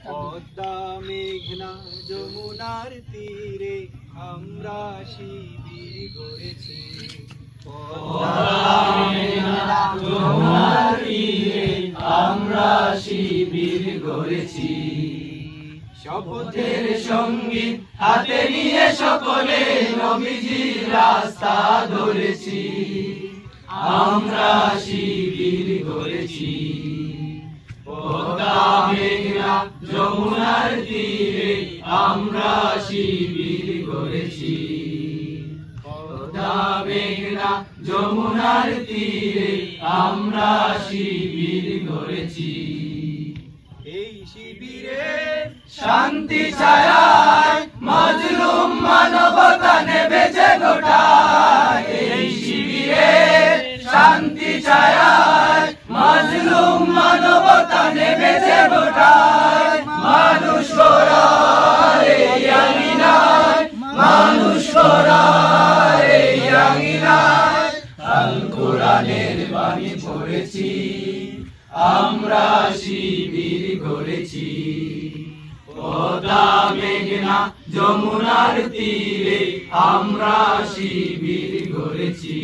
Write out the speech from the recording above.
পদ্মা মেঘনা যমুনার তীরে আমরা শিবির গড়েছি। যমুনার তীরে আমরা শিবির গড়েছি। শপথের সঙ্গীত হাতে নিয়ে সকলে নবীজির রাস্তা ধরেছি। আমরা শিবির গড়েছি। পদ্মা মেঘনা যমুনার তীরে আমরা শিবির গড়েছি। পদ্মা মেঘনা যমুনার তীরে আমরা শিবির গড়েছি। এই শিবিরে শান্তি ছায়ায় মাজলুম মানবতা নেমেছে গোটায়। এই শিবিরে শান্তি ছায়ায় মাজলুম মানবতা নেমেছে গোটায়। মানুষ গড়ার এই আঙিনায়, মানুষ গড়ার এই আঙিনায় আল কোরআনের বাণী পড়েছি। আমরা শিবির গড়েছি। পদ্মা মেঘনা যমুনার তীরে আমরা শিবির গড়েছি।